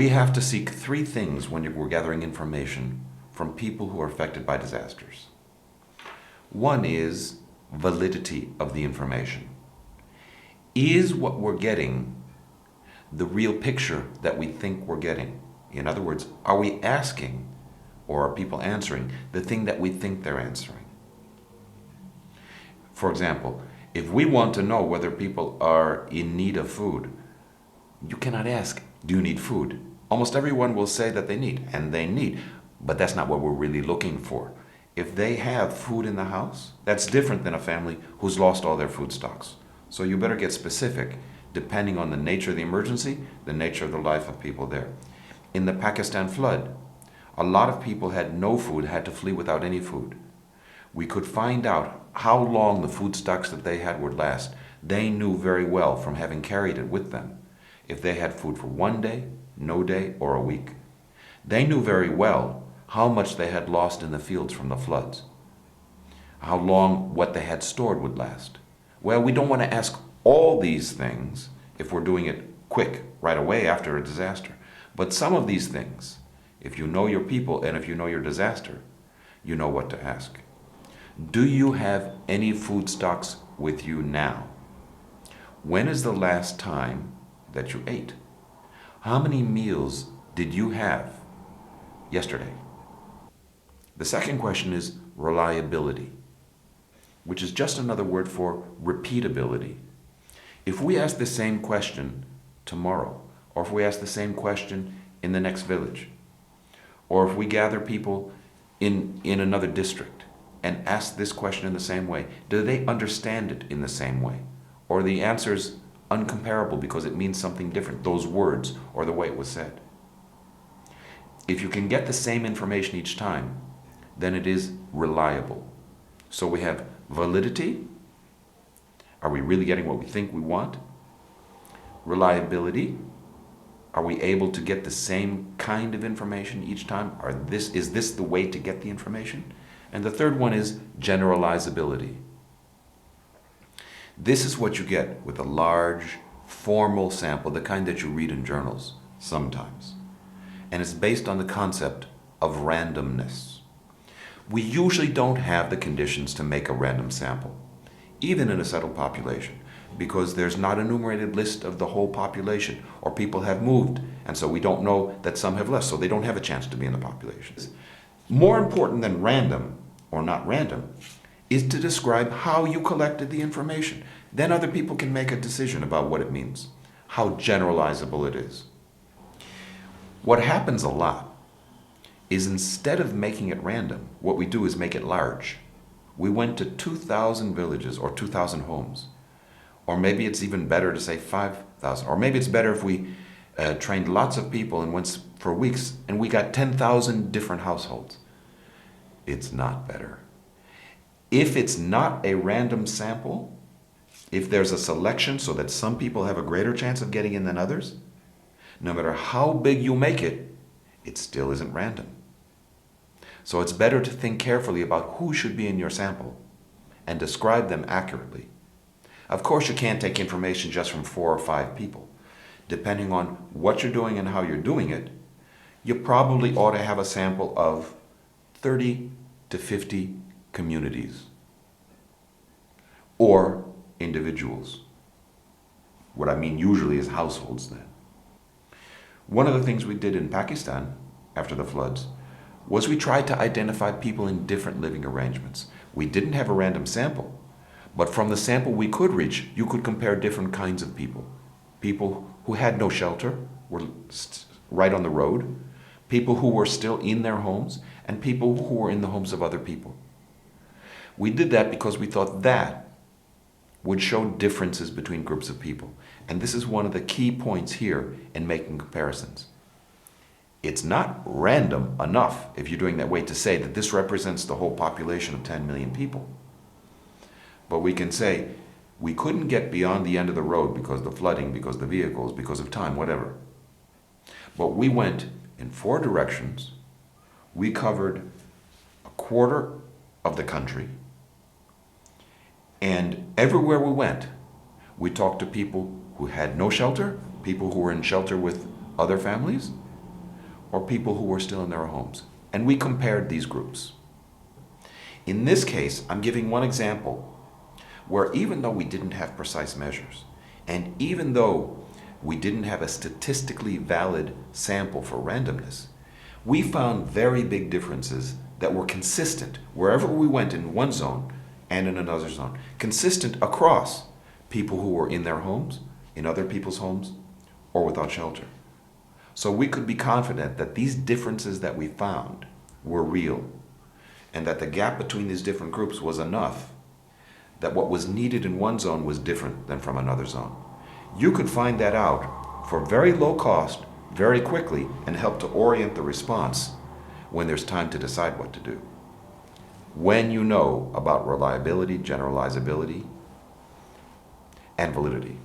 We have to seek three things when we're gathering information from people who are affected by disasters. One is validity of the information. Is what we're getting the real picture that we think we're getting? In other words, are we asking, or are people answering, the thing that we think they're answering? For example, if we want to know whether people are in need of food, you cannot ask, do you need food? Almost everyone will say that they need, and they need, but that's not what we're really looking for. If they have food in the house, that's different than a family who's lost all their food stocks. So you better get specific, depending on the nature of the emergency, the nature of the life of people there. In the Pakistan flood, a lot of people had no food, had to flee without any food. We could find out how long the food stocks that they had would last. They knew very well from having carried it with them if they had food for 1 day, no day, or a week. They knew very well how much they had lost in the fields from the floods, how long what they had stored would last. Well, we don't want to ask all these things if we're doing it quick, right away after a disaster. But some of these things, if you know your people and if you know your disaster, you know what to ask. Do you have any food stocks with you now? When is the last time that you ate? How many meals did you have yesterday? The second question is reliability, which is just another word for repeatability. If we ask the same question tomorrow, or if we ask the same question in the next village, or if we gather people in another district and ask this question in the same way, do they understand it in the same way? Or are the answers uncomparable because it means something different, those words or the way it was said? If you can get the same information each time, then it is reliable. So we have validity. Are we really getting what we think we want? Reliability. Are we able to get the same kind of information each time? Is this the way to get the information? And the third one is generalizability. This is what you get with a large, formal sample, the kind that you read in journals sometimes. And it's based on the concept of randomness. We usually don't have the conditions to make a random sample, even in a settled population, because there's not an enumerated list of the whole population, or people have moved, and so we don't know that some have left, so they don't have a chance to be in the population. More important than random, or not random, is to describe how you collected the information. Then other people can make a decision about what it means, how generalizable it is. What happens a lot is instead of making it random, what we do is make it large. We went to 2,000 villages or 2,000 homes. Or maybe it's even better to say 5,000. Or maybe it's better if we trained lots of people and went for weeks and we got 10,000 different households. It's not better. If it's not a random sample, if there's a selection so that some people have a greater chance of getting in than others, no matter how big you make it, it still isn't random. So it's better to think carefully about who should be in your sample and describe them accurately. Of course, you can't take information just from 4 or 5 people. Depending on what you're doing and how you're doing it, you probably ought to have a sample of 30 to 50 communities or individuals. What I mean usually is households then. One of the things we did in Pakistan after the floods was we tried to identify people in different living arrangements. We didn't have a random sample, but from the sample we could reach, you could compare different kinds of people. People who had no shelter, were right on the road, people who were still in their homes, and people who were in the homes of other people. We did that because we thought that would show differences between groups of people. And this is one of the key points here in making comparisons. It's not random enough, if you're doing that way, to say that this represents the whole population of 10 million people. But we can say, we couldn't get beyond the end of the road because of the flooding, because of the vehicles, because of time, whatever. But we went in 4 directions. We covered a quarter of the country. And everywhere we went, we talked to people who had no shelter, people who were in shelter with other families, or people who were still in their homes. And we compared these groups. In this case, I'm giving one example where even though we didn't have precise measures, and even though we didn't have a statistically valid sample for randomness, we found very big differences that were consistent wherever we went in one zone and in another zone, consistent across people who were in their homes, in other people's homes, or without shelter. So we could be confident that these differences that we found were real, and that the gap between these different groups was enough that what was needed in one zone was different than from another zone. You could find that out for very low cost, very quickly, and help to orient the response when there's time to decide what to do. When you know about reliability, generalizability, and validity.